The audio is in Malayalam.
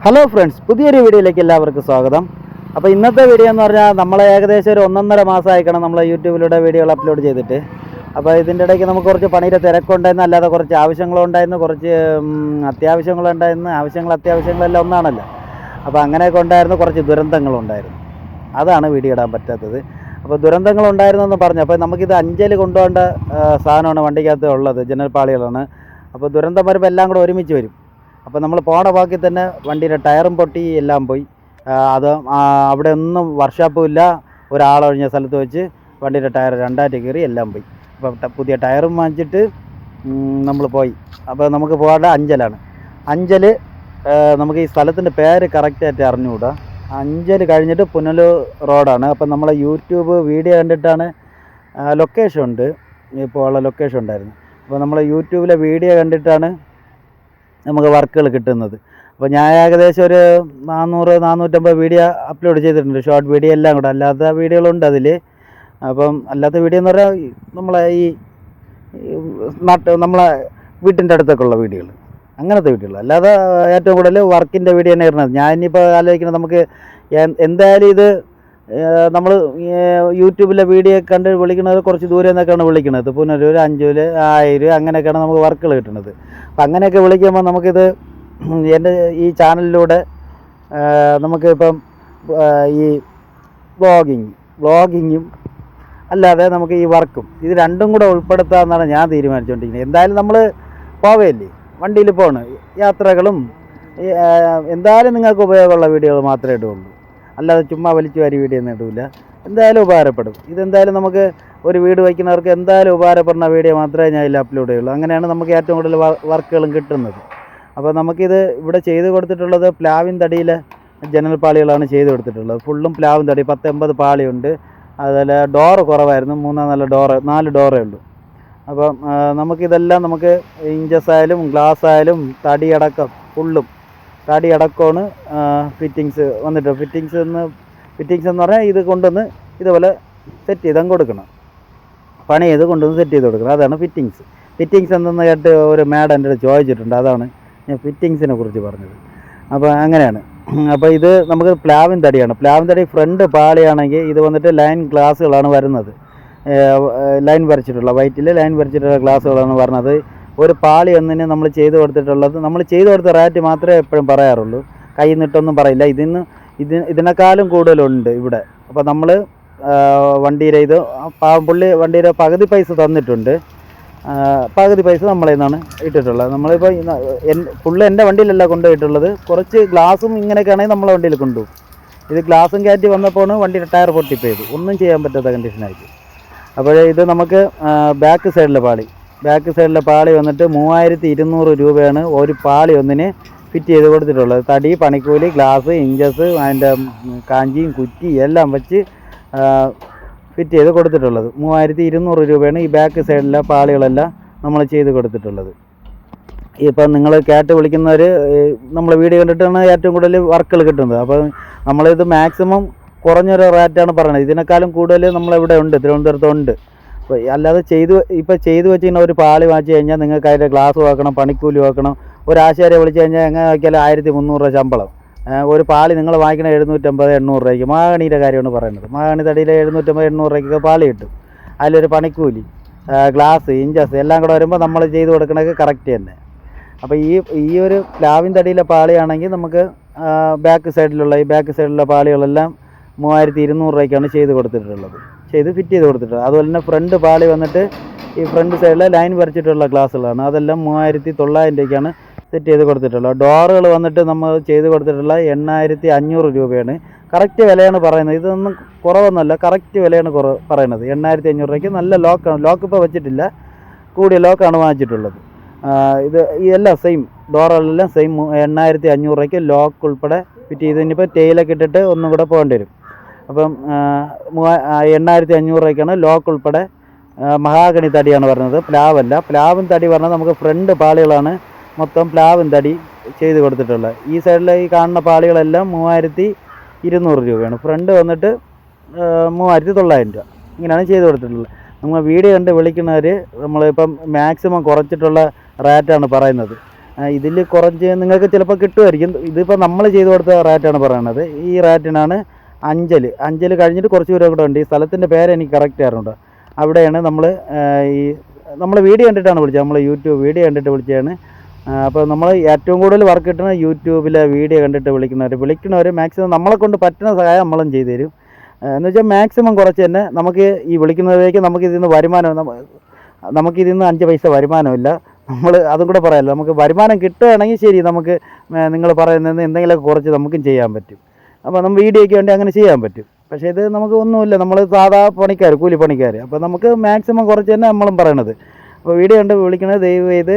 ഹലോ ഫ്രണ്ട്സ്, പുതിയൊരു വീഡിയോയിലേക്ക് എല്ലാവർക്കും സ്വാഗതം. അപ്പോൾ ഇന്നത്തെ വീഡിയോ എന്ന് പറഞ്ഞാൽ നമ്മൾ ഏകദേശം ഒരു 1.5 മാസമായിക്കണം നമ്മൾ യൂട്യൂബിലൂടെ വീഡിയോകൾ അപ്ലോഡ് ചെയ്തിട്ട്. അപ്പോൾ ഇതിൻ്റെ ഇടയ്ക്ക് നമുക്ക് കുറച്ച് പണിയുടെ തിരക്കുണ്ടായിരുന്നു, അല്ലാതെ കുറച്ച് ആവശ്യങ്ങളുണ്ടായിരുന്നു, കുറച്ച് അത്യാവശ്യങ്ങളുണ്ടായിരുന്നു. അത്യാവശ്യങ്ങളെല്ലാം ഒന്നാണല്ലോ. അപ്പോൾ അങ്ങനെയൊക്കെ ഉണ്ടായിരുന്നു, കുറച്ച് ദുരന്തങ്ങളുണ്ടായിരുന്നു. അതാണ് വീഡിയോ ഇടാൻ പറ്റാത്തത്. അപ്പോൾ ദുരന്തങ്ങളുണ്ടായിരുന്നെന്ന് പറഞ്ഞു. അപ്പോൾ നമുക്കിത് അഞ്ചൽ കൊണ്ടുപോകേണ്ട സാധനമാണ് വണ്ടിക്കകത്ത് ഉള്ളത്, ജനൽ പാളികളാണ്. അപ്പോൾ ദുരന്തം വരുമ്പോൾ എല്ലാം കൂടെ ഒരുമിച്ച് വരും. അപ്പോൾ നമ്മൾ പോണ ബാക്കി തന്നെ വണ്ടിയുടെ ടയറും പൊട്ടി എല്ലാം പോയി. അത് അവിടെ ഒന്നും വർക്ക്ഷോപ്പും ഇല്ല. ഒരാളൊഴിഞ്ഞ സ്ഥലത്ത് വെച്ച് വണ്ടിയുടെ ടയർ രണ്ടായിട്ട് കയറി എല്ലാം പോയി. അപ്പോൾ പുതിയ ടയറും വാങ്ങിച്ചിട്ട് നമ്മൾ പോയി. അപ്പോൾ നമുക്ക് പോകേണ്ട അഞ്ചലാണ്. അഞ്ചൽ നമുക്ക് ഈ സ്ഥലത്തിൻ്റെ പേര് കറക്റ്റായിട്ട് അറിഞ്ഞുകൂടാ. അഞ്ചൽ കഴിഞ്ഞിട്ട് പുനലൂർ റോഡാണ്. അപ്പം നമ്മളെ യൂട്യൂബ് വീഡിയോ കണ്ടിട്ടാണ് ലൊക്കേഷൻ ഉണ്ട്, ഇപ്പോൾ ഉള്ള ലൊക്കേഷൻ ഉണ്ടായിരുന്നു. അപ്പോൾ നമ്മൾ യൂട്യൂബിലെ വീഡിയോ കണ്ടിട്ടാണ് നമുക്ക് വർക്കുകൾ കിട്ടുന്നത്. അപ്പോൾ ഞാൻ ഏകദേശം ഒരു 400-450 വീഡിയോ അപ്ലോഡ് ചെയ്തിട്ടുണ്ട്, ഷോർട്ട് വീഡിയോ എല്ലാം കൂടെ. അല്ലാത്ത വീഡിയോകളുണ്ട് അതിൽ. അപ്പം അല്ലാത്ത വീഡിയോ എന്ന് പറഞ്ഞാൽ നമ്മളെ ഈ നമ്മളെ വീട്ടിൻ്റെ അടുത്തൊക്കെ ഉള്ള വീഡിയോകൾ, അങ്ങനത്തെ വീഡിയോകൾ. അല്ലാതെ ഏറ്റവും കൂടുതൽ വർക്കിൻ്റെ വീഡിയോ തന്നെ വരുന്നത്. ഞാൻ ഇനിയിപ്പോൾ ആലോചിക്കുന്നത്, നമുക്ക് എന്തായാലും ഇത് നമ്മൾ യൂട്യൂബിലെ വീഡിയോ കണ്ട് വിളിക്കുന്നത് കുറച്ച് ദൂരെ നിന്നൊക്കെയാണ് വിളിക്കുന്നത്. പുനലൂർ, അഞ്ചൂർ, ആയൂർ അങ്ങനെയൊക്കെയാണ് നമുക്ക് വർക്കുകൾ കിട്ടുന്നത്. അപ്പം അങ്ങനെയൊക്കെ വിളിക്കുമ്പോൾ നമുക്കിത് എൻ്റെ ഈ ചാനലിലൂടെ നമുക്കിപ്പം ഈ വ്ളോഗിങ്ങും അല്ലാതെ നമുക്ക് ഈ വർക്കും ഇത് രണ്ടും കൂടെ ഉൾപ്പെടുത്താമെന്നാണ് ഞാൻ തീരുമാനിച്ചുകൊണ്ടിരിക്കുന്നത്. എന്തായാലും നമ്മൾ പോവുകയല്ലേ, വണ്ടിയിൽ പോകണം, യാത്രകളും എന്തായാലും നിങ്ങൾക്ക് ഉപയോഗമുള്ള വീഡിയോകൾ മാത്രമേ ഇടുകയുള്ളൂ. അല്ലാതെ ചുമ്മാ വലിച്ചു വാരി വീഡിയോ ഒന്നും ഇടില്ല. എന്തായാലും ഉപകാരപ്പെടും. ഇതെന്തായാലും നമുക്ക് ഒരു വീട് വയ്ക്കുന്നവർക്ക് എന്തായാലും ഉപകാരപ്പെടുന്ന വീഡിയോ മാത്രമേ ഞാൻ ഇതിൽ അപ്ലോഡ് ചെയ്യുള്ളൂ. അങ്ങനെയാണ് നമുക്ക് ഏറ്റവും കൂടുതൽ വർക്കുകളും കിട്ടുന്നത്. അപ്പോൾ നമുക്കിത് ഇവിടെ ചെയ്ത് കൊടുത്തിട്ടുള്ളത് പ്ലാവിൻ തടിയിലെ ജനൽ പാളികളാണ് ചെയ്ത് കൊടുത്തിട്ടുള്ളത്. ഫുള്ളും പ്ലാവിൻ തടി, 10-80 പാളിയുണ്ട്. അതുപോലെ ഡോറ് കുറവായിരുന്നു, 4 ഡോറേ ഉള്ളൂ. അപ്പം നമുക്കിതെല്ലാം നമുക്ക് ഇഞ്ചസ് ആയാലും ഗ്ലാസ് ആയാലും തടിയടക്കം ഫുള്ളും തടിയടക്കമാണ് ഫിറ്റിങ്സ് വന്നിട്ട്. ഫിറ്റിങ്സ് എന്ന് പറഞ്ഞാൽ ഇത് കൊണ്ടുവന്ന് ഇതുപോലെ സെറ്റ് ചെയ്ത് അങ്ങ് കൊടുക്കണം, പണി ചെയ്ത് കൊണ്ടുവന്ന് സെറ്റ് ചെയ്ത് കൊടുക്കണം. അതാണ് ഫിറ്റിങ്സ്. ഫിറ്റിങ്സ് എന്തെന്ന് കേട്ട് ഒരു മാഡം എൻ്റെ അടുത്ത് ചോദിച്ചിട്ടുണ്ട്, അതാണ് ഞാൻ ഫിറ്റിങ്സിനെ കുറിച്ച് പറഞ്ഞത്. അപ്പോൾ അങ്ങനെയാണ്. അപ്പോൾ ഇത് നമുക്ക് പ്ലാവിൻ തടിയാണ്. പ്ലാവിൻ തടി ഫ്രണ്ട് പാളിയാണെങ്കിൽ ഇത് വന്നിട്ട് ലൈൻ ഗ്ലാസ്സുകളാണ് വരുന്നത്. ലൈൻ വരച്ചിട്ടുള്ള വൈറ്റിൽ ലൈൻ വരച്ചിട്ടുള്ള ഗ്ലാസ്സുകളാണ് വരുന്നത്. ഒരു പാളി ഒന്നിന് നമ്മൾ ചെയ്ത് കൊടുത്തിട്ടുള്ളത്, നമ്മൾ ചെയ്ത് കൊടുത്ത റേറ്റ് മാത്രമേ എപ്പോഴും പറയാറുള്ളൂ, കയ്യിൽ നിന്നിട്ടൊന്നും പറയില്ല. ഇതിനേക്കാളും കൂടുതലുണ്ട് ഇവിടെ. അപ്പോൾ നമ്മൾ വണ്ടിയുടെ ഇത് പുള്ളി വണ്ടിയുടെ പകുതി പൈസ തന്നിട്ടുണ്ട്, പകുതി പൈസ നമ്മളെ നിന്നാണ് ഇട്ടിട്ടുള്ളത്. നമ്മളിപ്പോൾ പുള്ളി എൻ്റെ വണ്ടിയിലല്ല കൊണ്ടുപോയിട്ടുള്ളത്, കുറച്ച് ഗ്ലാസും ഇങ്ങനെയൊക്കെ ആണെങ്കിൽ നമ്മളെ വണ്ടിയിൽ കൊണ്ടുപോകും. ഇത് ഗ്ലാസും കയറ്റി വന്നപ്പോൾ വണ്ടിയുടെ ടയർ പൊട്ടിപ്പോയത്, ഒന്നും ചെയ്യാൻ പറ്റാത്ത കണ്ടീഷനായിട്ട്. അപ്പോൾ ഇത് നമുക്ക് ബാക്ക് സൈഡിലെ പാളി വന്നിട്ട് 3200 രൂപയാണ് ഒരു പാളി ഒന്നിന് ഫിറ്റ് ചെയ്ത് കൊടുത്തിട്ടുള്ളത്. തടി, പണിക്കൂലി, ഗ്ലാസ്, ഇഞ്ചസ്, അതിൻ്റെ കാഞ്ചിയും കുറ്റി എല്ലാം വെച്ച് ഫിറ്റ് ചെയ്ത് കൊടുത്തിട്ടുള്ളത്. 3200 രൂപയാണ് ഈ ബാക്ക് സൈഡിലെ പാളികളെല്ലാം നമ്മൾ ചെയ്ത് കൊടുത്തിട്ടുള്ളത്. ഇപ്പം നിങ്ങൾ കേട്ട് വിളിക്കുന്നവർ നമ്മൾ വീഡിയോ കണ്ടിട്ടാണ് ഏറ്റവും കൂടുതൽ വർക്കുകൾ കിട്ടുന്നത്. അപ്പോൾ നമ്മളിത് മാക്സിമം കുറഞ്ഞൊരു റേറ്റാണ് പറയുന്നത്. ഇതിനേക്കാളും കൂടുതൽ നമ്മളിവിടെ ഉണ്ട്, തിരുവനന്തപുരത്തുണ്ട്. അപ്പോൾ അല്ലാതെ ചെയ്ത് വെച്ചിങ്ങനെ ഒരു പാളി വാങ്ങിച്ച് കഴിഞ്ഞാൽ നിങ്ങൾക്ക് അതിൻ്റെ ഗ്ലാസ് വെക്കണം, പണിക്കൂലി വെക്കണം. ഒരു ആശാരിയെ വിളിച്ച് കഴിഞ്ഞാൽ എങ്ങനെ നോക്കിയാൽ 1300 രൂപ ശമ്പളം. ഒരു പാളി നിങ്ങൾ വാങ്ങിക്കണ 750-800 രൂപയ്ക്ക്. മാഗണിയുടെ കാര്യമാണ് പറയുന്നത്. മാഗണി തടിയിൽ 750-800 രൂപയ്ക്കൊക്കെ പാളി കിട്ടും. അതിലൊരു പണിക്കൂലി, ഗ്ലാസ്, ഇഞ്ചസ് എല്ലാം കൂടെ വരുമ്പോൾ നമ്മൾ ചെയ്ത് കൊടുക്കണതൊക്കെ കറക്റ്റ് തന്നെ. അപ്പോൾ ഈ ഒരു പ്ലാവിൻ തടിയിലെ പാളിയാണെങ്കിൽ നമുക്ക് ബാക്ക് സൈഡിലുള്ള പാളികളെല്ലാം 3200 രൂപയ്ക്കാണ് ചെയ്ത് കൊടുത്തിട്ടുള്ളത്, ഫിറ്റ് ചെയ്ത് കൊടുത്തിട്ടുള്ളത്. അതുപോലെ തന്നെ ഫ്രണ്ട് പാളി വന്നിട്ട് ഈ ഫ്രണ്ട് സൈഡിൽ ലൈൻ വരച്ചിട്ടുള്ള ഗ്ലാസ്സുകളാണ്, അതെല്ലാം 3900 രൂപയ്ക്കാണ് സെറ്റ് ചെയ്ത് കൊടുത്തിട്ടുള്ളത്. ഡോറുകൾ വന്നിട്ട് നമ്മൾ ചെയ്ത് കൊടുത്തിട്ടുള്ള 8500 രൂപയാണ്. കറക്റ്റ് വിലയാണ് പറയുന്നത്, ഇതൊന്നും കുറവൊന്നുമല്ല, കറക്റ്റ് വിലയാണ് പറയുന്നത്. 8500 രൂപയ്ക്ക് നല്ല ലോക്കാണ്. ലോക്ക് ഇപ്പോൾ വെച്ചിട്ടില്ല, കൂടിയ ലോക്കാണ് വാങ്ങിച്ചിട്ടുള്ളത്. ഇതെല്ലാം സെയിം, ഡോറുകളെല്ലാം സെയിം 8500 രൂപയ്ക്ക് ലോക്ക് ഉൾപ്പെടെ ഫിറ്റ് ചെയ്ത്. ഇനിയിപ്പോൾ ടെയിലൊക്കെ ഇട്ടിട്ട് ഒന്നും കൂടെ പോകേണ്ടി വരും. അപ്പം 8500 രൂപയ്ക്കാണ് ലോക്ക് ഉൾപ്പെടെ. മഹാഗണി തടിയാണ് പറയുന്നത്, പ്ലാവല്ല. പ്ലാവിൻ തടി പറഞ്ഞാൽ നമുക്ക് ഫ്രണ്ട് പാളികളാണ് മൊത്തം പ്ലാവിൻ തടി ചെയ്ത് കൊടുത്തിട്ടുള്ളത്. ഈ സൈഡിൽ ഈ കാണുന്ന പാളികളെല്ലാം 3200 രൂപയാണ്. ഫ്രണ്ട് വന്നിട്ട് 3900 രൂപ. ഇങ്ങനെയാണ് ചെയ്ത് കൊടുത്തിട്ടുള്ളത്. നമ്മൾ വീഡിയോ കണ്ട് വിളിക്കുന്നവർ നമ്മളിപ്പം മാക്സിമം കുറച്ചിട്ടുള്ള റേറ്റാണ് പറയുന്നത്. ഇതിൽ കുറച്ച് നിങ്ങൾക്ക് ചിലപ്പോൾ കിട്ടുമായിരിക്കും. ഇതിപ്പോൾ നമ്മൾ ചെയ്ത് കൊടുത്ത റേറ്റാണ് പറയണത്. ഈ റേറ്റിനാണ് അഞ്ചൽ കഴിഞ്ഞിട്ട് കുറച്ച് ദൂരം കൂടെ ഉണ്ട്. ഈ സ്ഥലത്തിൻ്റെ പേര് എനിക്ക് കറക്റ്റ് ആയിരുന്നുണ്ട്. അവിടെയാണ് നമ്മൾ വീഡിയോ കണ്ടിട്ടാണ് വിളിച്ചത്. നമ്മൾ യൂട്യൂബ് വീഡിയോ കണ്ടിട്ട് വിളിച്ചതാണ്. അപ്പോൾ നമ്മൾ ഏറ്റവും കൂടുതൽ വർക്ക് കിട്ടുന്നത് യൂട്യൂബിലെ വീഡിയോ കണ്ടിട്ട് വിളിക്കുന്നവർ മാക്സിമം നമ്മളെ കൊണ്ട് പറ്റുന്ന സഹായം നമ്മളും ചെയ്തു തരും. എന്ന് വെച്ചാൽ മാക്സിമം കുറച്ച് തന്നെ നമുക്ക് ഈ വിളിക്കുന്നതിലേക്ക് നമുക്കിതിൽ നിന്ന് 5 പൈസ വരുമാനമില്ല. നമ്മൾ അതും കൂടെ പറയാമല്ലോ. നമുക്ക് വരുമാനം കിട്ടുകയാണെങ്കിൽ ശരി, നമുക്ക് നിങ്ങൾ പറയുന്നതെന്ന് എന്തെങ്കിലുമൊക്കെ കുറച്ച് നമുക്കും ചെയ്യാൻ പറ്റും. അപ്പോൾ നമ്മൾ വീഡിയോയ്ക്ക് വേണ്ടി അങ്ങനെ ചെയ്യാൻ പറ്റും. പക്ഷേ ഇത് നമുക്ക് ഒന്നുമില്ല, നമ്മൾ സാധാ പണിക്കാർ, കൂലിപ്പണിക്കാർ. അപ്പോൾ നമുക്ക് മാക്സിമം കുറച്ച് തന്നെ നമ്മളും പറയണത്. അപ്പോൾ വീഡിയോ കണ്ട് വിളിക്കുന്നത് ദയവ് ചെയ്ത്